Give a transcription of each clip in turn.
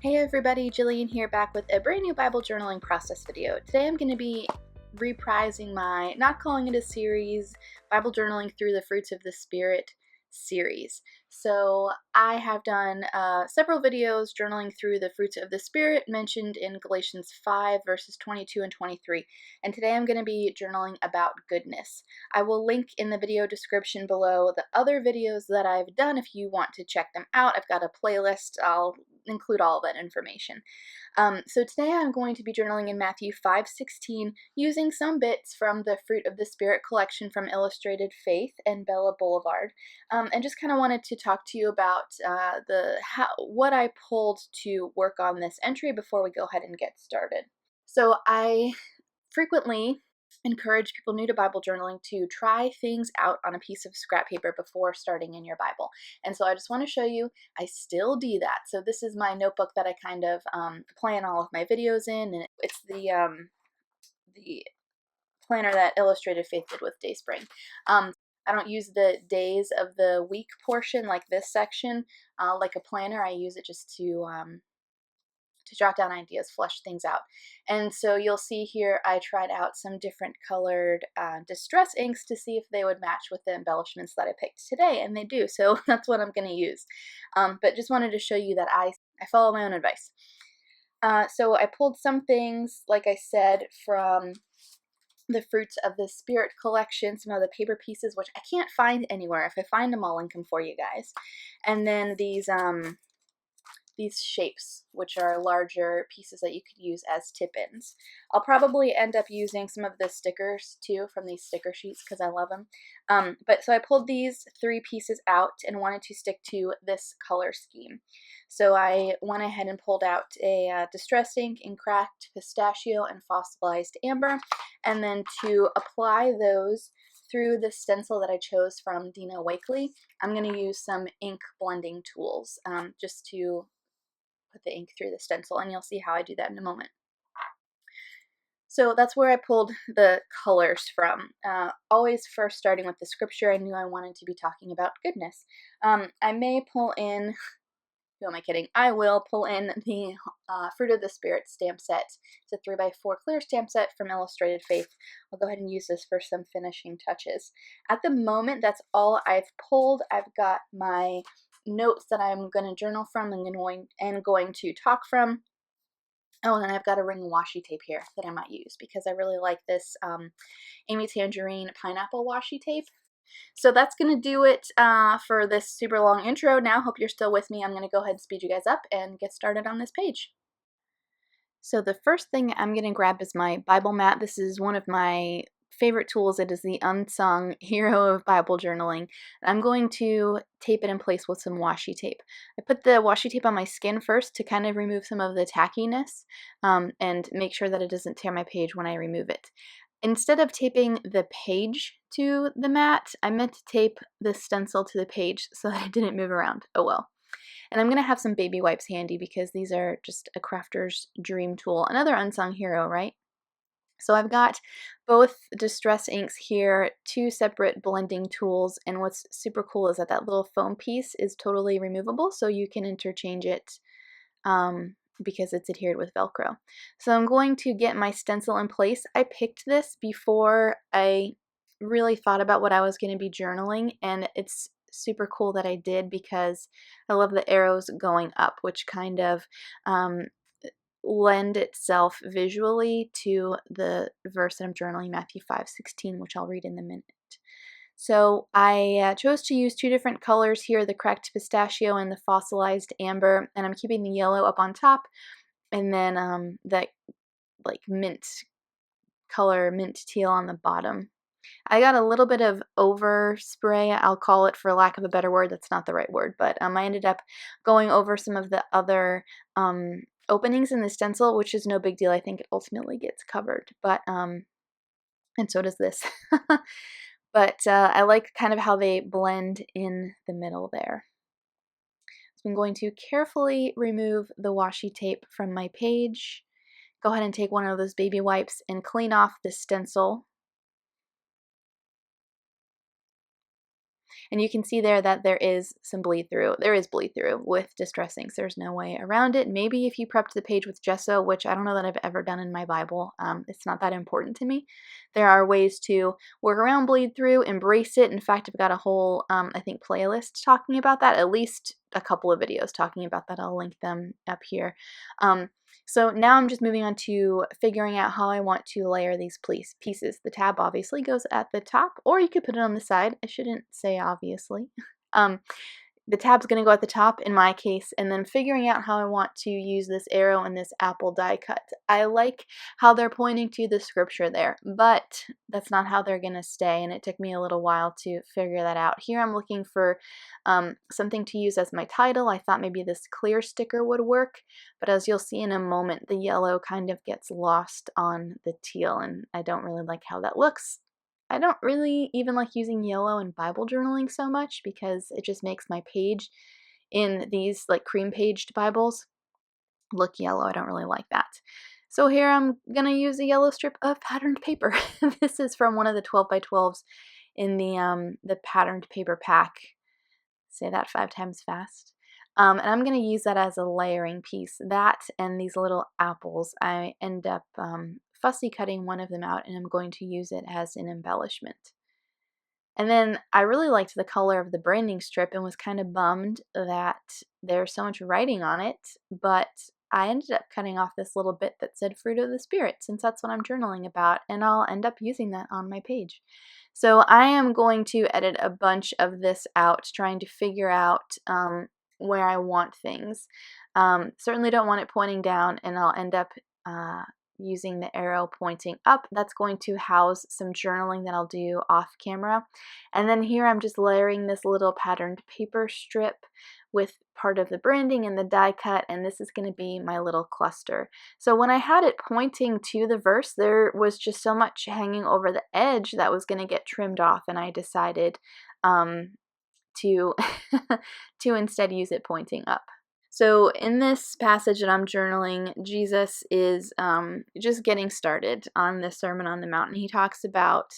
Hey everybody, Jillian here, back with a brand new Bible journaling process video. Today I'm going to be reprising my, not calling it a series, Bible journaling through the fruits of the Spirit series. So I have done several videos journaling through the fruits of the Spirit mentioned in Galatians 5 verses 22 and 23. And today I'm going to be journaling about goodness. I will link in the video description below the other videos that I've done if you want to check them out. I've got a playlist. I'll include all of that information. So today I'm going to be journaling in Matthew 5:16 using some bits from the Fruit of the Spirit collection from Illustrated Faith and Bella Boulevard, and just kind of wanted to talk to you about what I pulled to work on this entry before we go ahead and get started. So I frequently encourage people new to Bible journaling to try things out on a piece of scrap paper before starting in your Bible. And so I just want to show you, I still do that. So this is my notebook that I kind of plan all of my videos in, and it's the planner that Illustrated Faith did with Dayspring. I don't use the days of the week portion like this section, like a planner. I use it just to jot down ideas, flesh things out. And so you'll see here I tried out some different colored distress inks to see if they would match with the embellishments that I picked today, and they do, so that's what I'm going to use. But just wanted to show you that I follow my own advice. So I pulled some things, like I said, from the Fruits of the Spirit collection, some of the paper pieces, which I can't find anywhere. If I find them, I'll link them for you guys. And then these shapes, which are larger pieces that you could use as tip-ins. I'll probably end up using some of the stickers too from these sticker sheets because I love them. But so I pulled these 3 pieces out and wanted to stick to this color scheme. So I went ahead and pulled out a distress ink in cracked pistachio and fossilized amber, and then to apply those through the stencil that I chose from Dina Wakley, I'm going to use some ink blending tools just to put the ink through the stencil, and you'll see how I do that in a moment. So that's where I pulled the colors from. Always first starting with the scripture. I knew I wanted to be talking about goodness. I may pull in, who am I kidding? I will pull in the Fruit of the Spirit stamp set. It's a 3x4 clear stamp set from Illustrated Faith. I'll go ahead and use this for some finishing touches. At the moment, that's all I've pulled. I've got my notes that I'm going to journal from and going to talk from. Oh, and then I've got a ring of washi tape here that I might use because I really like this Amy Tangerine pineapple washi tape. So that's going to do it for this super long intro. Now, hope you're still with me. I'm going to go ahead and speed you guys up and get started on this page. So the first thing I'm going to grab is my Bible mat. This is one of my favorite tools. It is the unsung hero of Bible journaling. I'm going to tape it in place with some washi tape. I put the washi tape on my skin first to kind of remove some of the tackiness and make sure that it doesn't tear my page when I remove it. Instead of taping the page to the mat, I meant to tape the stencil to the page so that it didn't move around. Oh well. And I'm going to have some baby wipes handy because these are just a crafter's dream tool. Another unsung hero, right? So I've got both distress inks here, 2 separate blending tools, and what's super cool is that that little foam piece is totally removable, so you can interchange it because it's adhered with Velcro. So I'm going to get my stencil in place. I picked this before I really thought about what I was going to be journaling, and it's super cool that I did because I love the arrows going up, which kind of lend itself visually to the verse that I'm journaling, Matthew 5:16, which I'll read in a minute. So I chose to use 2 different colors here, the cracked pistachio and the fossilized amber, and I'm keeping the yellow up on top, and then that like mint color, mint teal on the bottom. I got a little bit of overspray, I'll call it, for lack of a better word. That's not the right word, but I ended up going over some of the other openings in the stencil, which is no big deal. I think it ultimately gets covered, but and so does this. But I like kind of how they blend in the middle there. So I'm going to carefully remove the washi tape from my page. Go ahead and take one of those baby wipes and clean off the stencil. And you can see there that there is some bleed through. There is bleed through with distress inks. There's no way around it. Maybe if you prepped the page with gesso, which I don't know that I've ever done in my Bible, it's not that important to me. There are ways to work around bleed through, embrace it. In fact, I've got a whole, I think, playlist talking about that, at least a couple of videos talking about that. I'll link them up here. So now I'm just moving on to figuring out how I want to layer these pieces. The tab obviously goes at the top, or you could put it on the side. I shouldn't say obviously. The tab's going to go at the top in my case, and then figuring out how I want to use this arrow and this apple die cut. I like how they're pointing to the scripture there, but that's not how they're going to stay, and it took me a little while to figure that out. Here I'm looking for something to use as my title. I thought maybe this clear sticker would work, but as you'll see in a moment, the yellow kind of gets lost on the teal, and I don't really like how that looks. I don't really even like using yellow in Bible journaling so much because it just makes my page in these like cream paged Bibles look yellow. I don't really like that. So here I'm going to use a yellow strip of patterned paper. This is from one of the 12 by 12s in the patterned paper pack. Say that 5 times fast. And I'm going to use that as a layering piece. That and these little apples, I end up fussy cutting one of them out, and I'm going to use it as an embellishment. And then I really liked the color of the branding strip and was kind of bummed that there's so much writing on it, but I ended up cutting off this little bit that said Fruit of the Spirit, since that's what I'm journaling about, and I'll end up using that on my page. So I am going to edit a bunch of this out, trying to figure out where I want things. Certainly don't want it pointing down, and I'll end up using the arrow pointing up. That's going to house some journaling that I'll do off camera. And then here I'm just layering this little patterned paper strip with part of the branding and the die cut, and this is going to be my little cluster. So when I had it pointing to the verse, there was just so much hanging over the edge that was going to get trimmed off, and I decided to to instead use it pointing up. So in this passage that I'm journaling, Jesus is just getting started on the Sermon on the Mount. He talks about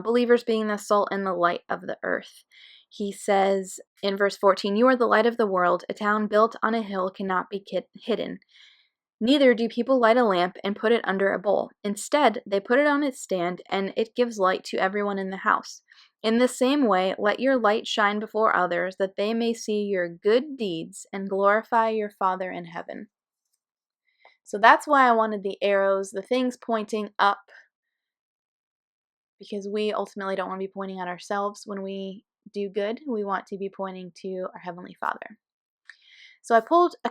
believers being the salt and the light of the earth. He says in verse 14, "You are the light of the world. A town built on a hill cannot be hidden. Neither do people light a lamp and put it under a bowl. Instead, they put it on its stand, and it gives light to everyone in the house. In the same way, let your light shine before others, that they may see your good deeds and glorify your Father in heaven." So that's why I wanted the arrows, the things pointing up, because we ultimately don't want to be pointing at ourselves when we do good. We want to be pointing to our Heavenly Father. So I pulled a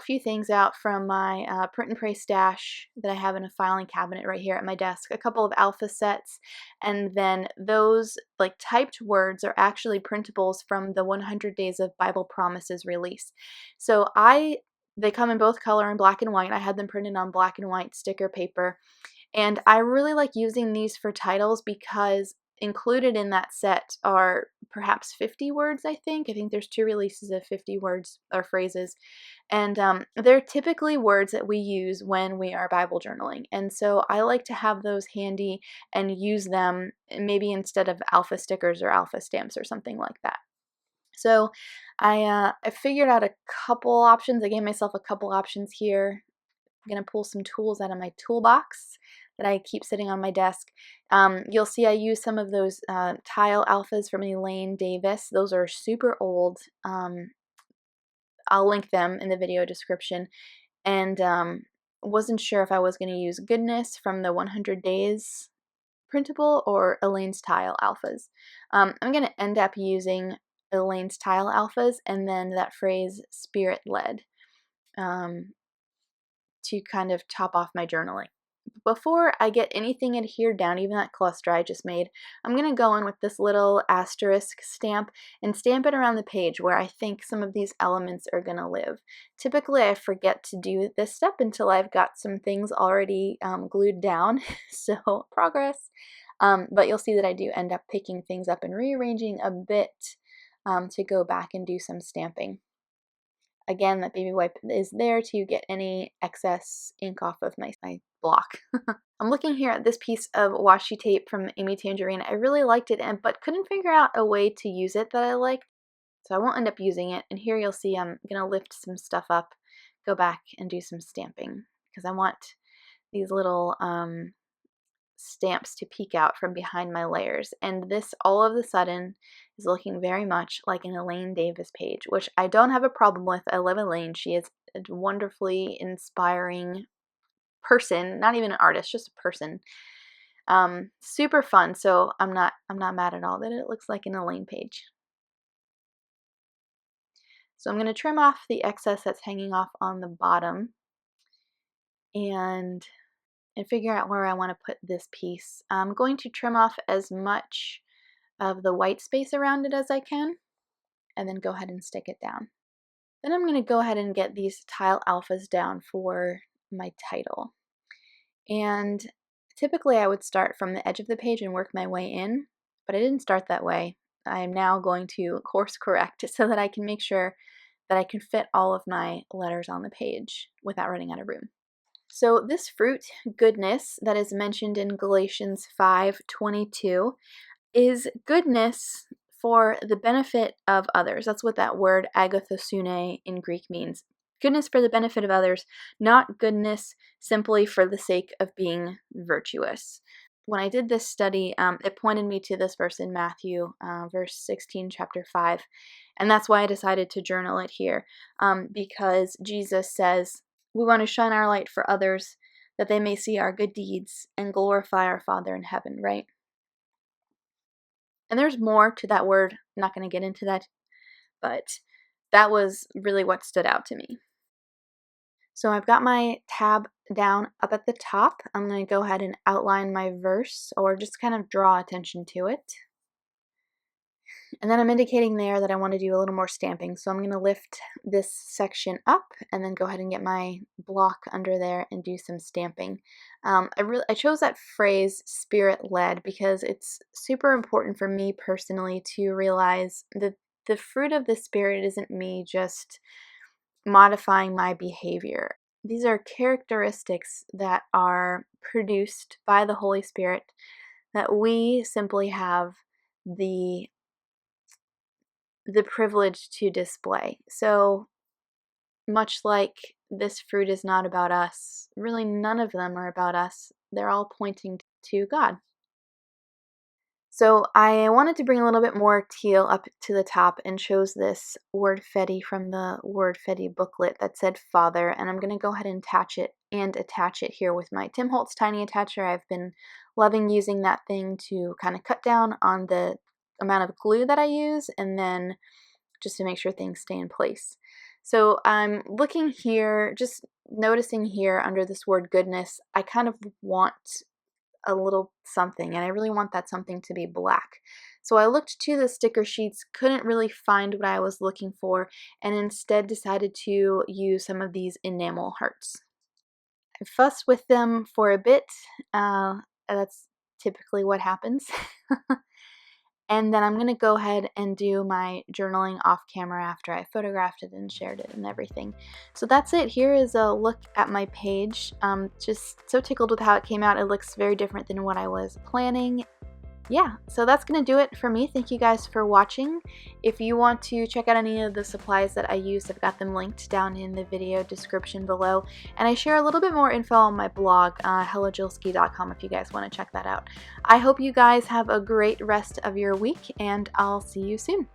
few things out from my print and pray stash that I have in a filing cabinet right here at my desk. A couple of alpha sets, and then those like typed words are actually printables from the 100 Days of Bible Promises release. So they come in both color and black and white. I had them printed on black and white sticker paper, and I really like using these for titles because included in that set are perhaps 50 words, I think. I think there's 2 releases of 50 words or phrases. And they're typically words that we use when we are Bible journaling. And so I like to have those handy and use them maybe instead of alpha stickers or alpha stamps or something like that. So I figured out a couple options. I gave myself a couple options here. I'm going to pull some tools out of my toolbox that I keep sitting on my desk. You'll see I use some of those tile alphas from Elaine Davis. Those are super old. I'll link them in the video description. And wasn't sure if I was going to use Goodness from the 100 Days printable or Elaine's tile alphas. I'm going to end up using Elaine's tile alphas and then that phrase spirit led to kind of top off my journaling. Before I get anything adhered down, even that cluster I just made, I'm going to go in with this little asterisk stamp and stamp it around the page where I think some of these elements are going to live. Typically, I forget to do this step until I've got some things already glued down, so progress. But you'll see that I do end up picking things up and rearranging a bit to go back and do some stamping. Again, that baby wipe is there to get any excess ink off of my block. I'm looking here at this piece of washi tape from Amy Tangerine. I really liked it, but couldn't figure out a way to use it that I liked, so I won't end up using it. And here you'll see I'm going to lift some stuff up, go back and do some stamping, because I want these little stamps to peek out from behind my layers. And this all of a sudden is looking very much like an Elaine Davis page, which I don't have a problem with. I love Elaine. She is a wonderfully inspiring person, not even an artist, just a person. Super fun. So I'm not mad at all that it looks like an Elaine page. So I'm going to trim off the excess that's hanging off on the bottom and figure out where I want to put this piece. I'm going to trim off as much of the white space around it as I can, and then go ahead and stick it down. Then I'm going to go ahead and get these tile alphas down for my title. And typically I would start from the edge of the page and work my way in, but I didn't start that way. I am now going to course correct so that I can make sure that I can fit all of my letters on the page without running out of room. So this fruit, goodness, that is mentioned in Galatians 5:22 is goodness for the benefit of others. That's what that word agathosune in Greek means. Goodness for the benefit of others, not goodness simply for the sake of being virtuous. When I did this study, it pointed me to this verse in Matthew, verse 16, chapter 5. And that's why I decided to journal it here, because Jesus says, we want to shine our light for others that they may see our good deeds and glorify our Father in heaven, right? And there's more to that word. I'm not going to get into that, but that was really what stood out to me. So I've got my tab down up at the top. I'm going to go ahead and outline my verse, or just kind of draw attention to it. And then I'm indicating there that I want to do a little more stamping. So I'm going to lift this section up and then go ahead and get my block under there and do some stamping. I chose that phrase spirit-led because it's super important for me personally to realize that the fruit of the Spirit isn't me just modifying my behavior. These are characteristics that are produced by the Holy Spirit that we simply have the privilege to display. So much like this fruit is not about us, really none of them are about us. They're all pointing to God. So I wanted to bring a little bit more teal up to the top and chose this word fetty from the word fetty booklet that said Father, and I'm going to go ahead and attach it here with my Tim Holtz tiny attacher. I've been loving using that thing to kind of cut down on the amount of glue that I use, and then just to make sure things stay in place. So I'm looking here, just noticing here under this word goodness, I kind of want a little something, and I really want that something to be black. So I looked to the sticker sheets, couldn't really find what I was looking for, and instead decided to use some of these enamel hearts. I fussed with them for a bit. That's typically what happens. And then I'm going to go ahead and do my journaling off camera after I photographed it and shared it and everything. So that's it. Here is a look at my page. Just so tickled with how it came out. It looks very different than what I was planning. Yeah, so that's going to do it for me. Thank you guys for watching. If you want to check out any of the supplies that I used, I've got them linked down in the video description below. And I share a little bit more info on my blog, hellajilski.com, if you guys want to check that out. I hope you guys have a great rest of your week, and I'll see you soon.